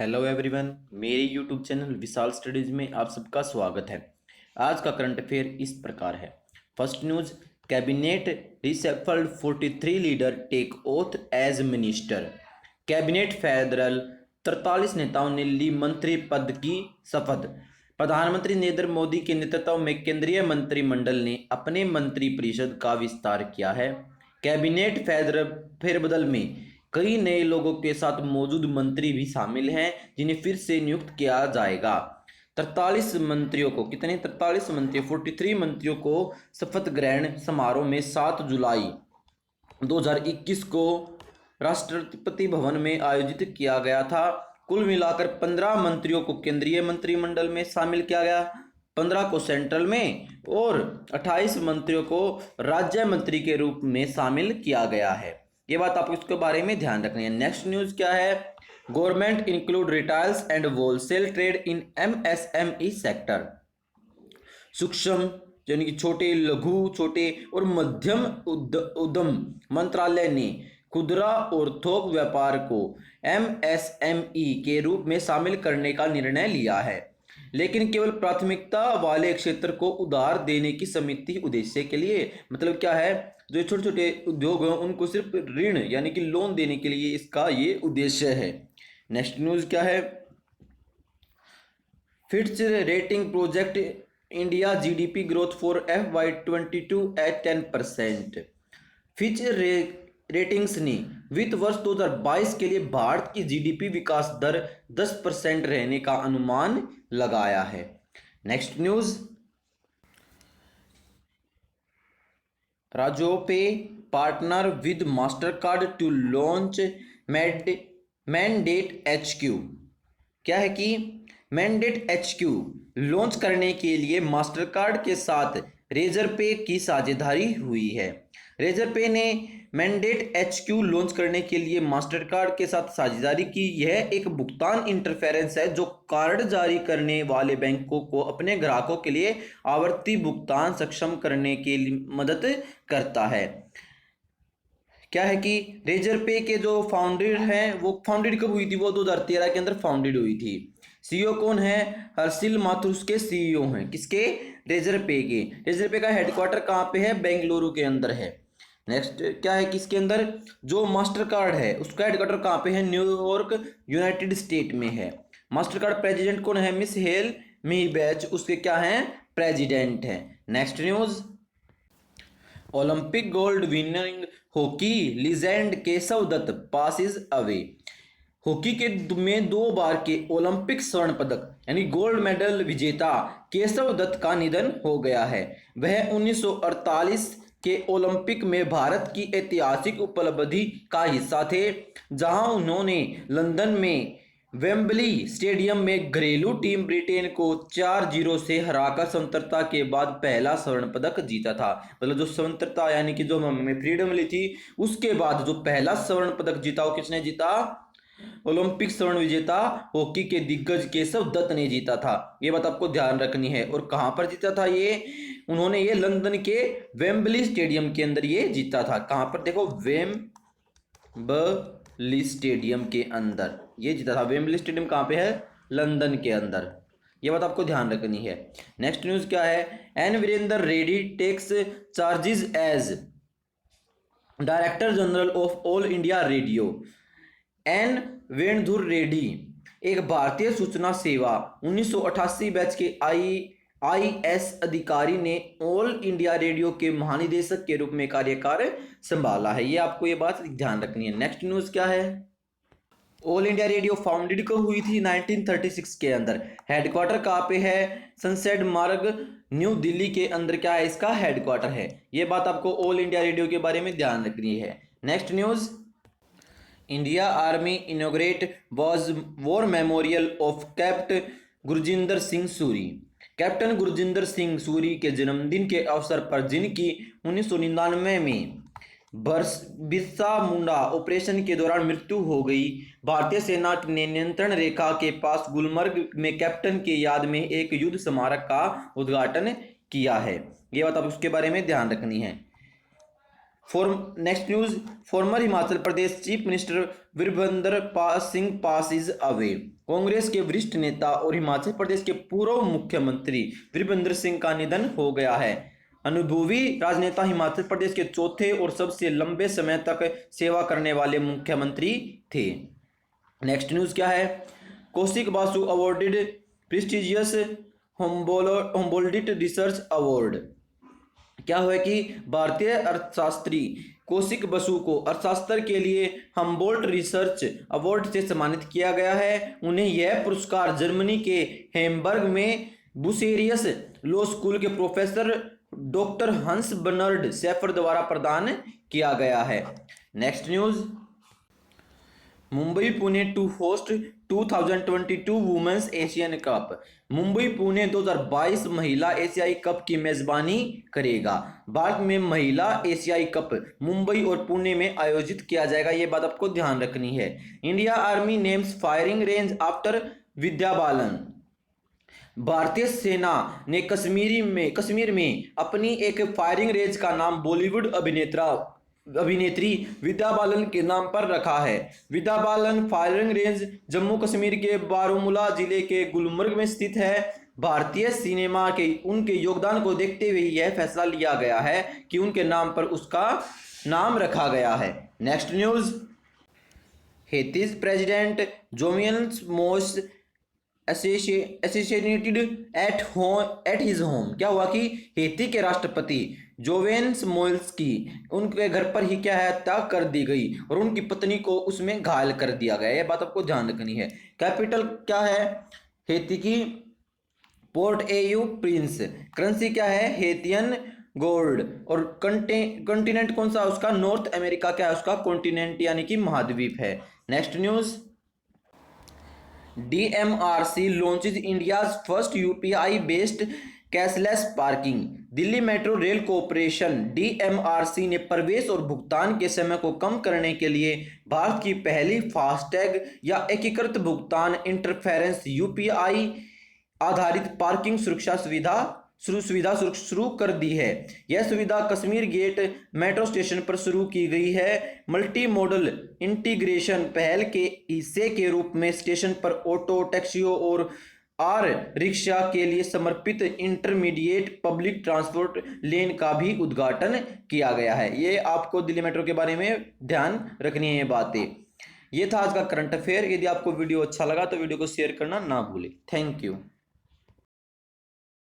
Hello everyone, मेरे YouTube channel विशाल studies में आप सबका स्वागत है। आज का करंट अफेयर इस प्रकार है। First news, cabinet reshuffled, 43 leader take oath as minister. Cabinet फेडरल 43 नेताओं ने ली मंत्री पद की शपथ। प्रधानमंत्री नरेंद्र मोदी के नेतृत्व में केंद्रीय मंत्रिमंडल ने अपने मंत्रिपरिषद का विस्तार किया है। कैबिनेट फेरबदल में कई नए लोगों के साथ मौजूद मंत्री भी शामिल हैं, जिन्हें फिर से नियुक्त किया जाएगा। 43 मंत्रियों को 43 मंत्रियों को शपथ ग्रहण समारोह में 7 जुलाई 2021 को राष्ट्रपति भवन में आयोजित किया गया था। कुल मिलाकर 15 मंत्रियों को केंद्रीय मंत्रिमंडल में शामिल किया गया, 15 को सेंट्रल में और 28 मंत्रियों को राज्य मंत्री के रूप में शामिल किया गया है। ये बात आपको इसके बारे में ध्यान रखनी है। नेक्स्ट न्यूज क्या है? Government include retails and wholesale trade in MSME sector. सूक्ष्म यानी कि छोटे, लघु, छोटे और मध्यम उद्यम मंत्रालय ने खुदरा और थोक व्यापार को एमएसएमई के रूप में शामिल करने का निर्णय लिया है, लेकिन केवल प्राथमिकता वाले क्षेत्र को उधार देने की समिति उद्देश्य के लिए। मतलब क्या है, जो छोटे छोटे उद्योग हैं उनको सिर्फ ऋण यानी कि लोन देने के लिए इसका ये उद्देश्य है। नेक्स्ट न्यूज क्या है? Fitch rating project India GDP growth for FY22 at 10%। Fitch ratings ने वित्त वर्ष 2022 के लिए भारत की जीडीपी विकास दर 10% रहने का अनुमान लगाया है। Next news, Razorpay partner with Mastercard to launch mandate HQ। क्या है कि मैंडेट HQ लॉन्च करने के लिए मास्टरकार्ड के साथ रेजरपे की साझेदारी हुई है। रेजरपे ने मैंडेट HQ लॉन्च करने के लिए मास्टरकार्ड के साथ साझेदारी की। यह एक भुगतान इंटरफेरेंस है जो कार्ड जारी करने वाले बैंकों को अपने ग्राहकों के लिए आवर्ती भुगतान सक्षम करने के लिए मदद करता है। क्या है कि रेजरपे के जो फाउंडर हैं वो फाउंडेड कब हुई थी? वो 2013 के अंदर फाउंडेड हुई थी। CEO कौन है? हर्षिल माथुर उसके CEO हैं। किसके? रेजरपे के। रेजरपे का हेडक्वार्टर कहाँ पे है? बेंगलुरु के अंदर है। नेक्स्ट क्या है कि इसके अंदर जो मास्टर कार्ड है उसका हेडक्वार्टर कहाँ पे है? न्यूयॉर्क, यूनाइटेड स्टेट में है। मास्टर कार्ड प्रेसिडेंट कौन है? मिस हेल मीबैच उसके क्या हैं? प्रेसिडेंट हैं। Next news, Olympic gold winning hockey legend Keshav Dutt passes away. Hockey के में 2 बार के ओलंपिक स्वर्ण पदक यानी गोल्ड मेडल विजेता केशव दत्त का निधन हो गया है। वह 1948 के ओलंपिक में भारत की ऐतिहासिक उपलब्धि का हिस्सा थे, जहां उन्होंने लंदन में वेम्बली स्टेडियम में घरेलू टीम ब्रिटेन को 4-0 से हराकर स्वतंत्रता के बाद पहला स्वर्ण पदक जीता था। मतलब जो स्वतंत्रता यानी कि जो हमें फ्रीडम मिली थी उसके बाद जो पहला स्वर्ण पदक जीता वो किसने जीता? ओलंपिक स्वर्ण विजेता हॉकी के दिग्गज केशव दत्त ने जीता था। ये बात आपको ध्यान रखनी है। और कहां पर जीता था ये? उन्होंने ये लंदन के वेम्बली स्टेडियम के अंदर ये जीता था। कहां पर? देखो, वेम्बली स्टेडियम के अंदर ये जीता था। वेम्बली स्टेडियम कहां पे है? लंदन के अंदर। ये बात आपको ध्यान रखनी है। नेक्स्ट न्यूज क्या है? N Virendra Reddy takes charges as director general of all India radio. N Venudhar Reddy एक भारतीय सूचना सेवा 1988 बैच के IAS अधिकारी ने ऑल इंडिया रेडियो के महानिदेशक के रूप में कार्यभार संभाला है। ये आपको ये बात ध्यान रखनी है। नेक्स्ट न्यूज क्या है? ऑल इंडिया रेडियो फाउंडेड कब हुई थी? 1936 के अंदर। हेडक्वार्टर कहाँ पे है? सनसेट मार्ग, न्यू दिल्ली के अंदर क्या है इसका हेडक्वार्टर है। ये बात आपको ऑल इंडिया रेडियो के बारे में ध्यान रखनी है। Next news, India army inaugurate war memorial of captain Gurjinder Singh Suri. Captain Gurjinder Singh Suri के जन्मदिन के अवसर पर, जिनकी 1999 में बिरसा मुंडा ऑपरेशन के दौरान मृत्यु हो गई, भारतीय सेना ने नियंत्रण रेखा के पास गुलमर्ग में कैप्टन के याद में एक युद्ध स्मारक का उद्घाटन किया है। ये बात आप उसके बारे में ध्यान रखनी है। Next news, farmer Himachal Pradesh chief minister Virbhadra Singh pass is away. Congress के वरिष्ठ नेता और हिमाचल प्रदेश के पूर्व मुख्यमंत्री वीरभद्र सिंह का निधन हो गया है। अनुभवी राजनेता, हिमाचल प्रदेश के चौथे और सबसे लंबे समय तक सेवा करने वाले मुख्यमंत्री थे। नेक्स्ट न्यूज क्या है, Kaushik Basu awarded prestigious Humboldt research award. क्या हुआ कि भारतीय अर्थशास्त्री कौशिक बसु को अर्थशास्त्र के लिए हम्बोल्ट रिसर्च अवार्ड से सम्मानित किया गया है। उन्हें यह पुरस्कार जर्मनी के हैम्बर्ग में बुसेरियस लॉ स्कूल के professor doctor Hans Bernard Schafer द्वारा प्रदान किया गया है। Next news, Mumbai Pune to host 2022 women's Asian cup. Mumbai Pune 2022 महिला एशियाई कप की मेजबानी करेगा। भारत में महिला एशियाई कप मुंबई और पुणे में आयोजित किया जाएगा, ये बात आपको ध्यान रखनी है। India army names firing range after Vidya Balan. भारतीय सेना ने कश्मीर में अपनी एक फायरिंग रेंज का नाम बॉलीवुड अभिनेत्री विद्या बालन के नाम पर रखा है। विद्या बालन फायरिंग रेंज जम्मू कश्मीर के बारामूला जिले के गुलमर्ग में स्थित है। भारतीय सिनेमा के उनके योगदान को देखते हुए यह फैसला लिया गया है कि उनके नाम पर उसका नाम रखा गया है। नेक्स्ट न्यूज, हेतीज प्रेसिडेंट जोवियन मोस assassinated at his home। क्या हुआ कि हेती के राष्ट्रपति जोवेन्स मोल्स्की उनके घर पर ही क्या है हत्या कर दी गई और उनकी पत्नी को उसमें घायल कर दिया गया। यह बात आपको ध्यान रखनी है। कैपिटल क्या है हेती की, पोर्ट एयू प्रिंस। करेंसी क्या है हेतियन गोल्ड। और कॉन्टिनेंट कौन सा उसका, नॉर्थ अमेरिका क्या है उसका कॉन्टिनेंट यानी कि महाद्वीप है। Next news, DMRC launches India's first UPI based cashless parking. Delhi metro rail corporation DMRC ने प्रवेश और भुगतान के समय को कम करने के लिए भारत की पहली फास्टैग या एकीकृत भुगतान इंटरफेरेंस UPI आधारित पार्किंग सुरक्षा सुविधा शुरू कर दी है। यह सुविधा कश्मीर गेट मेट्रो स्टेशन पर शुरू की गई है। मल्टी मॉडल इंटीग्रेशन पहल के हिस्से के रूप में स्टेशन पर ऑटो, टैक्सियों और रिक्शा के लिए समर्पित इंटरमीडिएट पब्लिक ट्रांसपोर्ट लेन का भी उद्घाटन किया गया है। ये आपको दिल्ली मेट्रो के बारे में ध्यान रखनी है बातें। ये था आज का करंट अफेयर। यदि आपको वीडियो अच्छा लगा तो वीडियो को शेयर करना ना भूलें। Thank you.